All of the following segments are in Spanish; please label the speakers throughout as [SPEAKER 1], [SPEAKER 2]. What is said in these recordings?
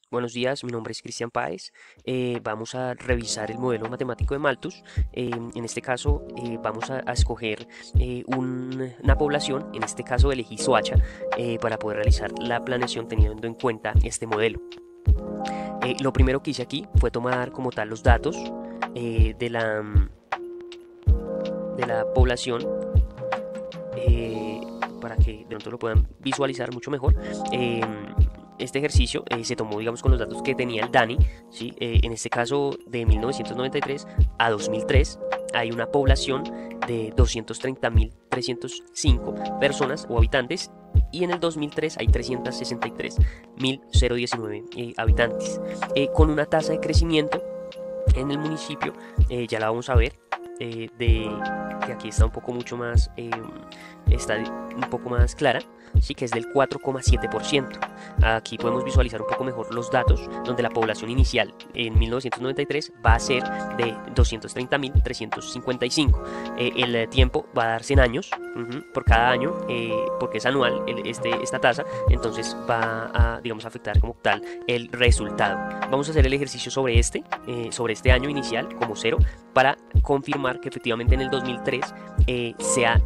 [SPEAKER 1] Buenos días, mi nombre es Cristian Páez. Vamos a revisar el modelo matemático de Malthus. En este caso, vamos a escoger una población. En este caso, elegí Soacha para poder realizar la planeación teniendo en cuenta este modelo. Lo primero que hice aquí fue tomar como tal los datos de la población, para que de pronto lo puedan visualizar mucho mejor. Este ejercicio se tomó, digamos, con los datos que tenía el DANI, ¿sí? En este caso, de 1993 a 2003, hay una población de 230.305 personas o habitantes, y en el 2003 hay 363.019 habitantes, con una tasa de crecimiento en el municipio, ya la vamos a ver, que aquí está un poco mucho más, está un poco más clara, sí, que es del 4,7%. Aquí podemos visualizar un poco mejor los datos, donde la población inicial en 1993 va a ser de 230.355. El tiempo va a dar 100 años por cada año, porque es anual esta tasa, entonces va a, digamos, afectar como tal el resultado. Vamos a hacer el ejercicio sobre este año inicial como cero, para confirmar que efectivamente en el 2003 sea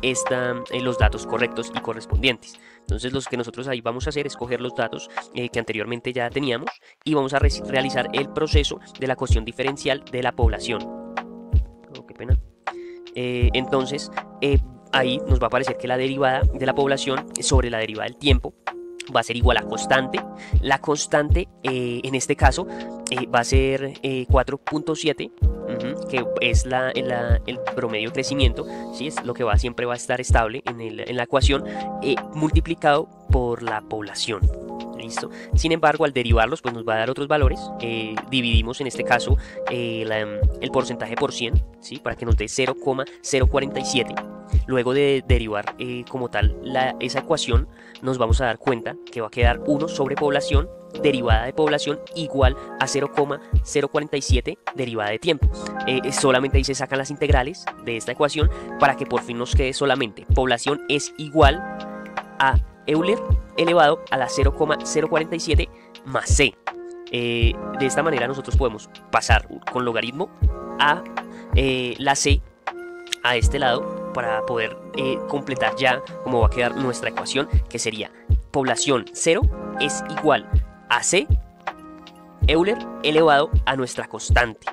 [SPEAKER 1] los datos correctos y correspondientes. Entonces, lo que nosotros ahí vamos a hacer es coger los datos que anteriormente ya teníamos, y vamos a realizar el proceso de la cuestión diferencial de la población. Oh, qué pena. Entonces, ahí nos va a aparecer que la derivada de la población sobre la derivada del tiempo va a ser igual a constante. La constante, en este caso, va a ser 4,7, que es el promedio de crecimiento, ¿sí? Es lo que siempre va a estar estable en la ecuación, multiplicado por la población. ¿Listo? Sin embargo, al derivarlos, pues nos va a dar otros valores. Dividimos en este caso el porcentaje por 100, ¿sí? Para que nos dé 0,047. Luego de derivar como tal esa ecuación, nos vamos a dar cuenta que va a quedar 1 sobre población derivada de población igual a 0,047 derivada de tiempo. Solamente ahí se sacan las integrales de esta ecuación para que por fin nos quede solamente población es igual a Euler elevado a la 0,047 más c. De esta manera nosotros podemos pasar con logaritmo a la c a este lado para poder completar ya cómo va a quedar nuestra ecuación, que sería población 0 es igual a c Euler elevado a nuestra constante.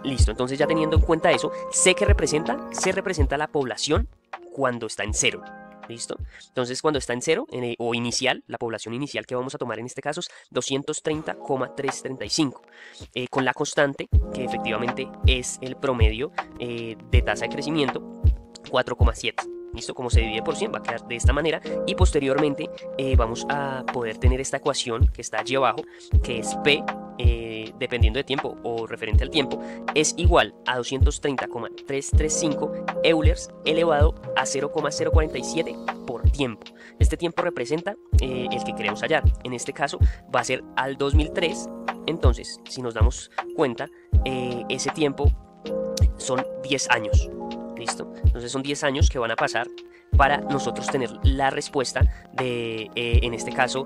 [SPEAKER 1] Listo, entonces ya teniendo en cuenta eso, c que representa la población cuando está en 0. ¿Listo? Entonces, cuando está en 0, o inicial, la población inicial que vamos a tomar en este caso es 230,335, con la constante, que efectivamente es el promedio de tasa de crecimiento, 4,7. ¿Listo? Como se divide por 100 va a quedar de esta manera, y posteriormente vamos a poder tener esta ecuación que está allí abajo, que es P, dependiendo de tiempo o referente al tiempo, es igual a 230,335 Eulers elevado a 0,047 por tiempo. Este tiempo representa el que queremos hallar. En este caso va a ser al 2003. Entonces, si nos damos cuenta, ese tiempo son 10 años. ¿Listo? Entonces son 10 años que van a pasar para nosotros tener la respuesta de, en este caso,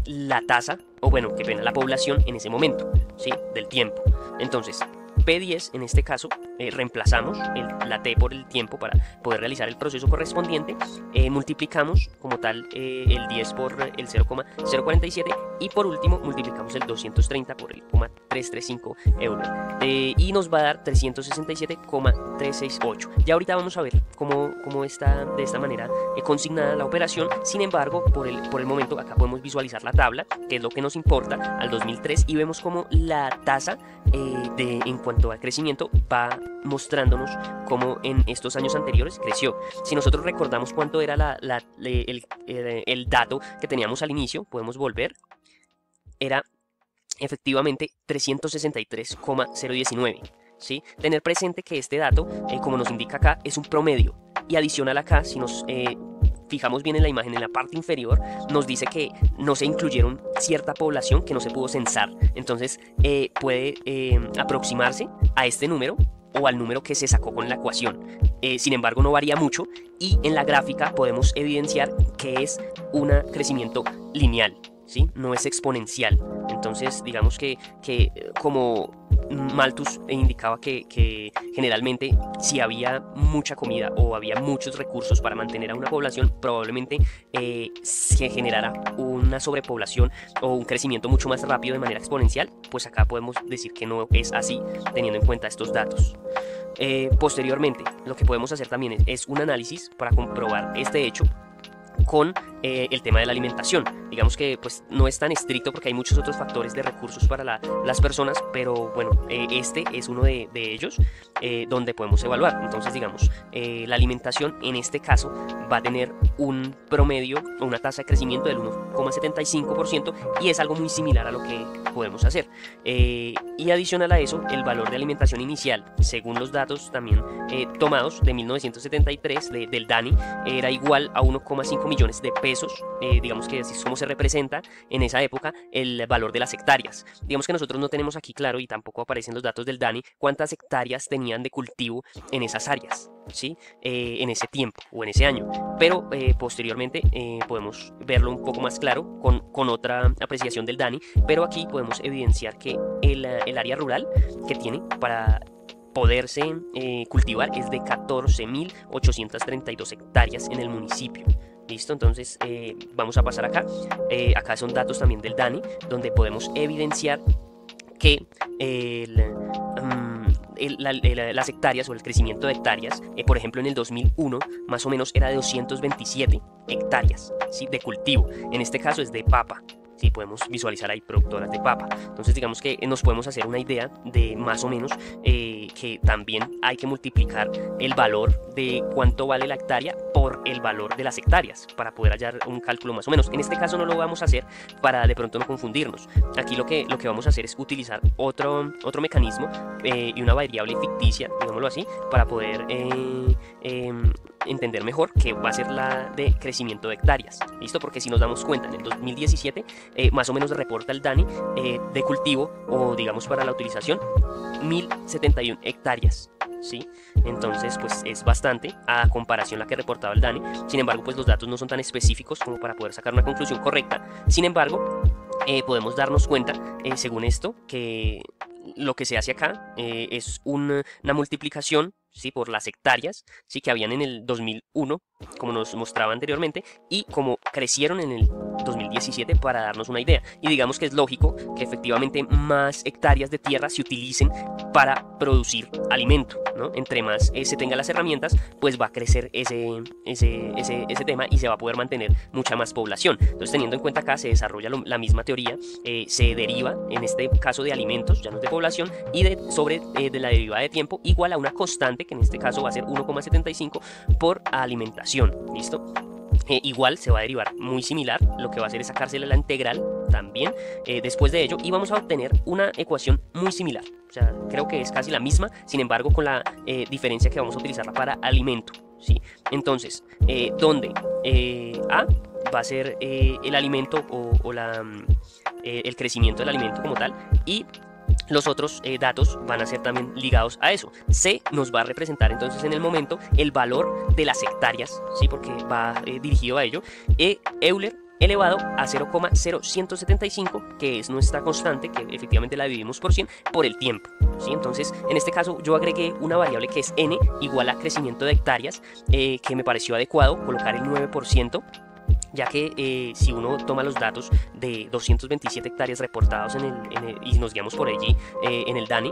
[SPEAKER 1] la tasa, o bueno, qué pena, la población en ese momento, ¿sí? Del tiempo. Entonces, P10 en este caso, reemplazamos la T por el tiempo para poder realizar el proceso correspondiente, multiplicamos como tal el 10 por el 0,047, y por último multiplicamos el 230 por el 0,335 euros, y nos va a dar 367,368. Ya ahorita vamos a ver cómo está de esta manera consignada la operación. Sin embargo, por el momento acá podemos visualizar la tabla, que es lo que nos importa, al 2003, y vemos como la tasa en cuanto al crecimiento va mostrándonos cómo en estos años anteriores creció. Si nosotros recordamos cuánto era el dato que teníamos al inicio, podemos volver. Era efectivamente 363,019. ¿Sí? Tener presente que este dato, como nos indica acá, es un promedio, y adicional acá, si nos fijamos bien en la imagen, en la parte inferior, nos dice que no se incluyeron cierta población que no se pudo censar. Entonces puede aproximarse a este número o al número que se sacó con la ecuación. Sin embargo, no varía mucho, y en la gráfica podemos evidenciar que es un crecimiento lineal. ¿sí? No es exponencial. Entonces, digamos que como Malthus indicaba que generalmente si había mucha comida o había muchos recursos para mantener a una población, probablemente se generara una sobrepoblación o un crecimiento mucho más rápido de manera exponencial. Pues acá podemos decir que no es así, teniendo en cuenta estos datos. Posteriormente, lo que podemos hacer también es un análisis para comprobar este hecho con el tema de la alimentación. Digamos que pues no es tan estricto porque hay muchos otros factores de recursos para las personas, pero bueno, este es uno de ellos donde podemos evaluar. Entonces, digamos, la alimentación en este caso va a tener un promedio o una tasa de crecimiento del 1,75% y es algo muy similar a lo que podemos hacer. Y adicional a eso, el valor de alimentación inicial, según los datos también tomados de 1973 del DANI, era igual a 1,5 millones de pesos. Digamos que así es como se representa en esa época el valor de las hectáreas. Digamos que nosotros no tenemos aquí claro, y tampoco aparecen los datos del DANI, cuántas hectáreas tenían de cultivo en esas áreas, ¿sí? En ese tiempo o en ese año, pero posteriormente podemos verlo un poco más claro con otra apreciación del DANI, pero aquí podemos evidenciar que el área rural que tiene para poderse cultivar es de 14.832 hectáreas en el municipio. Listo, entonces vamos a pasar acá. Acá son datos también del DANI, donde podemos evidenciar que las hectáreas o el crecimiento de hectáreas, por ejemplo en el 2001 más o menos era de 227 hectáreas, ¿sí? De cultivo. En este caso es de papa. Sí, podemos visualizar ahí productoras de papa. Entonces digamos que nos podemos hacer una idea de más o menos que también hay que multiplicar el valor de cuánto vale la hectárea por el valor de las hectáreas para poder hallar un cálculo más o menos. En este caso no lo vamos a hacer para de pronto no confundirnos. Aquí lo que vamos a hacer es utilizar otro mecanismo y una variable ficticia, digámoslo así, para poder entender mejor que va a ser la de crecimiento de hectáreas. ¿Listo? Porque si nos damos cuenta, en el 2017 más o menos reporta el DANI de cultivo o digamos para la utilización 1071 hectáreas. ¿Sí? Entonces pues es bastante a comparación a la que reportaba el DANI. Sin embargo pues los datos no son tan específicos como para poder sacar una conclusión correcta. Sin embargo podemos darnos cuenta según esto que lo que se hace acá es una multiplicación, ¿sí? Por las hectáreas, ¿sí? Que habían en el 2001, como nos mostraba anteriormente, y como crecieron en el 2017 para darnos una idea. Y digamos que es lógico que efectivamente más hectáreas de tierra se utilicen para producir alimento, ¿no? Entre más se tenga las herramientas, pues va a crecer ese tema y se va a poder mantener mucha más población. Entonces, teniendo en cuenta acá, se desarrolla la misma teoría, se deriva, en este caso de alimentos, ya no de población, y de la derivada de tiempo igual a una constante, que en este caso va a ser 1,75 por alimentación. ¿Listo? Igual se va a derivar muy similar, lo que va a hacer es sacársela la integral también después de ello, y vamos a obtener una ecuación muy similar. O sea, creo que es casi la misma, sin embargo con la diferencia que vamos a utilizarla para alimento, ¿sí? Entonces, donde A va a ser el alimento o el crecimiento del alimento como tal, y los otros datos van a ser también ligados a eso. C nos va a representar entonces en el momento el valor de las hectáreas, ¿sí? Porque va dirigido a ello. Euler elevado a 0,0175, que es nuestra constante, que efectivamente la dividimos por 100 por el tiempo, ¿sí? Entonces, en este caso yo agregué una variable que es n igual a crecimiento de hectáreas, que me pareció adecuado colocar el 9%. Ya que si uno toma los datos de 227 hectáreas reportados y nos guiamos por allí en el DANI,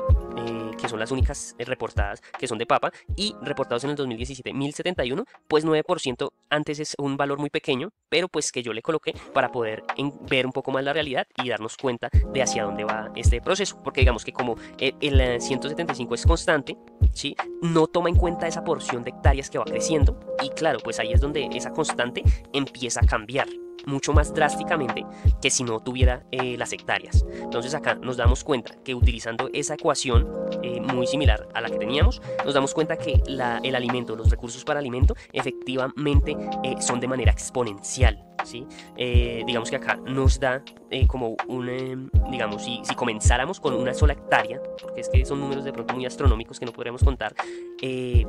[SPEAKER 1] que son las únicas reportadas que son de papa, y reportados en el 2017 1071, pues 9% antes es un valor muy pequeño, pero pues que yo le coloqué para poder ver un poco más la realidad y darnos cuenta de hacia dónde va este proceso, porque digamos que como el 175 es constante, ¿sí? No toma en cuenta esa porción de hectáreas que va creciendo, y claro, pues ahí es donde esa constante empieza a cambiar mucho más drásticamente que si no tuviera las hectáreas. Entonces acá nos damos cuenta que utilizando esa ecuación muy similar a la que teníamos, nos damos cuenta que el alimento, los recursos para alimento efectivamente son de manera exponencial, ¿sí? Digamos que acá nos da como digamos, si comenzáramos con una sola hectárea, porque es que son números de pronto muy astronómicos que no podremos contar, si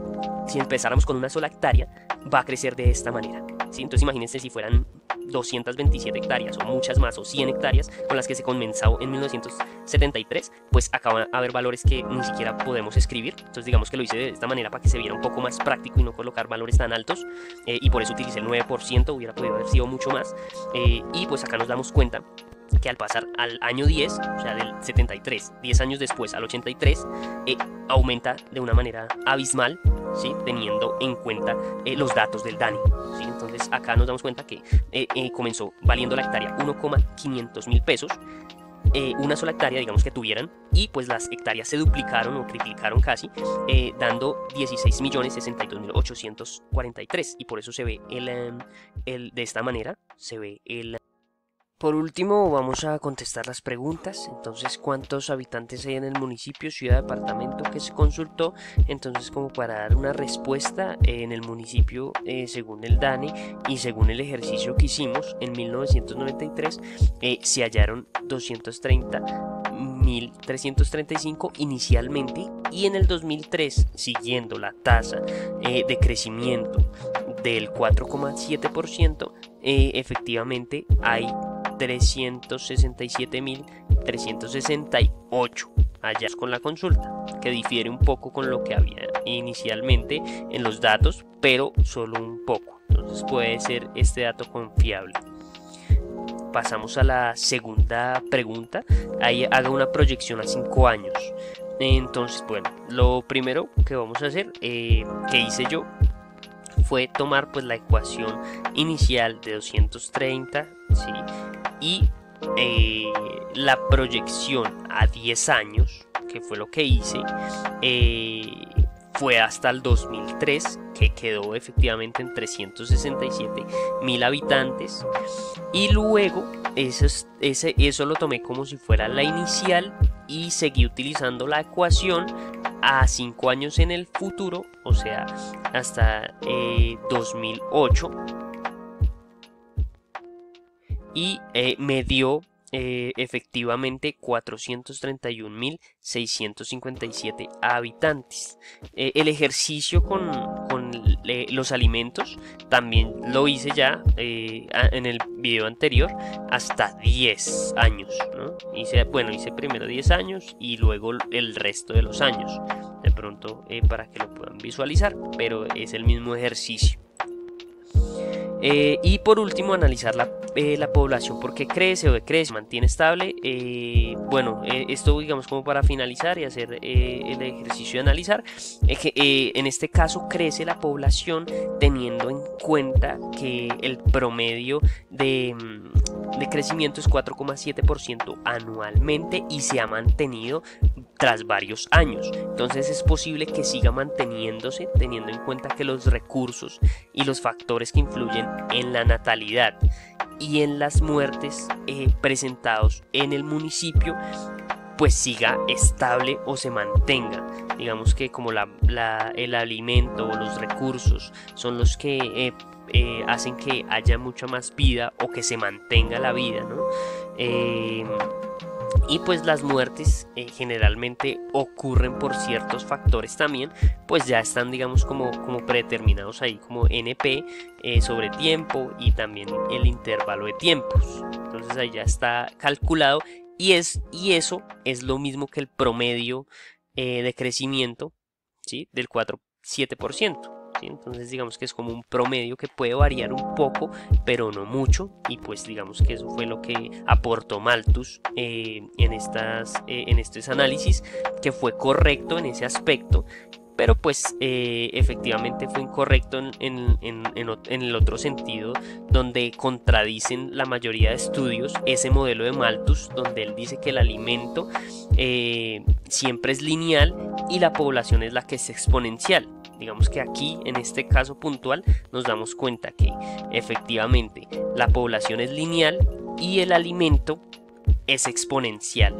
[SPEAKER 1] empezáramos con una sola hectárea va a crecer de esta manera, ¿sí? Entonces imagínense si fueran 227 hectáreas o muchas más, o 100 hectáreas con las que se comenzó en 1973, pues acá van a haber valores que ni siquiera podemos escribir. Entonces digamos que lo hice de esta manera para que se viera un poco más práctico y no colocar valores tan altos, y por eso utilicé el 9%, hubiera podido haber sido mucho más, y pues acá nos damos cuenta que al pasar al año 10, o sea del 73, 10 años después al 83, aumenta de una manera abismal, ¿sí? Teniendo en cuenta los datos del DANE, ¿sí? Entonces acá nos damos cuenta que comenzó valiendo la hectárea 1,500.000 pesos, una sola hectárea, digamos, que tuvieran, y pues las hectáreas se duplicaron o triplicaron casi, dando 16.062.843, y por eso se ve de esta manera se ve el... Por último, vamos a contestar las preguntas. Entonces, ¿cuántos habitantes hay en el municipio, ciudad, departamento que se consultó? Entonces, como para dar una respuesta, en el municipio, según el DANE y según el ejercicio que hicimos en 1993, se hallaron 230.335 inicialmente, y en el 2003, siguiendo la tasa de crecimiento del 4,7%, efectivamente hay 367.368 allá con la consulta, que difiere un poco con lo que había inicialmente en los datos, pero solo un poco. Entonces puede ser este dato confiable. Pasamos a la segunda pregunta. Ahí haga una proyección a 5 años. Entonces, bueno, lo primero que vamos a hacer, que hice yo, fue tomar pues la ecuación inicial de 230, ¿sí? Y la proyección a 10 años, que fue lo que hice, fue hasta el 2003, que quedó efectivamente en 367.000 habitantes, y luego eso lo tomé como si fuera la inicial y seguí utilizando la ecuación a 5 años en el futuro, o sea, hasta 2008, y me dio efectivamente 431.657 habitantes. El ejercicio con los alimentos también lo hice ya en el video anterior, hasta 10 años, ¿no? Hice primero 10 años y luego el resto de los años, de pronto, para que lo puedan visualizar, pero es el mismo ejercicio. Y por último, analizar la población, por qué crece o decrece, mantiene estable. Esto digamos como para finalizar y hacer el ejercicio de analizar, que en este caso crece la población teniendo en cuenta que el promedio de crecimiento es 4,7% anualmente y se ha mantenido tras varios años. Entonces es posible que siga manteniéndose, teniendo en cuenta que los recursos y los factores que influyen en la natalidad y en las muertes presentados en el municipio pues siga estable o se mantenga. Digamos que como el alimento o los recursos son los que hacen que haya mucha más vida o que se mantenga la vida, ¿no? Y pues las muertes generalmente ocurren por ciertos factores también, pues ya están digamos como predeterminados ahí como NP sobre tiempo y también el intervalo de tiempos. Entonces ahí ya está calculado y eso es lo mismo que el promedio de crecimiento, ¿sí? Del 4,7%. ¿Sí? Entonces digamos que es como un promedio que puede variar un poco, pero no mucho, y pues digamos que eso fue lo que aportó Malthus en estos análisis, que fue correcto en ese aspecto, pero pues efectivamente fue incorrecto en el otro sentido, donde contradicen la mayoría de estudios ese modelo de Malthus, donde él dice que el alimento siempre es lineal y la población es la que es exponencial. Digamos que aquí, en este caso puntual, nos damos cuenta que efectivamente la población es lineal y el alimento es exponencial.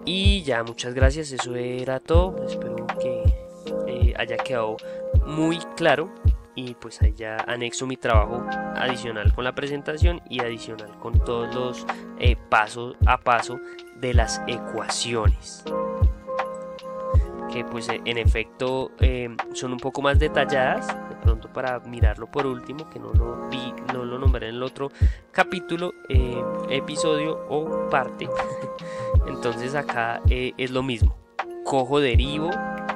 [SPEAKER 1] Y ya, muchas gracias, eso era todo. Espero que haya quedado muy claro. Y pues ahí ya anexo mi trabajo adicional con la presentación y adicional con todos los paso a paso de las ecuaciones. que pues en efecto son un poco más detalladas, de pronto para mirarlo por último, que no lo vi, no lo nombré en el otro capítulo, episodio o parte. Entonces acá es lo mismo, cojo, derivo,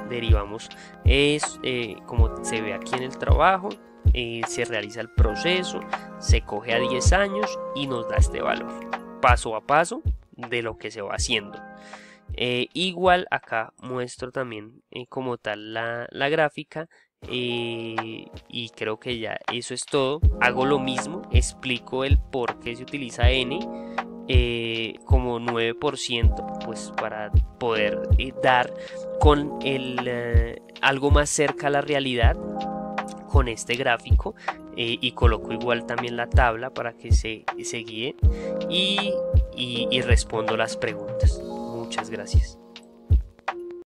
[SPEAKER 1] derivamos, es como se ve aquí en el trabajo, se realiza el proceso, se coge a 10 años y nos da este valor, paso a paso de lo que se va haciendo. Igual acá muestro también como tal la gráfica, y creo que ya eso es todo. Hago lo mismo, explico el por qué se utiliza n como 9%, pues para poder dar con algo más cerca a la realidad con este gráfico, y coloco igual también la tabla para que se guíe y respondo las preguntas. Muchas gracias.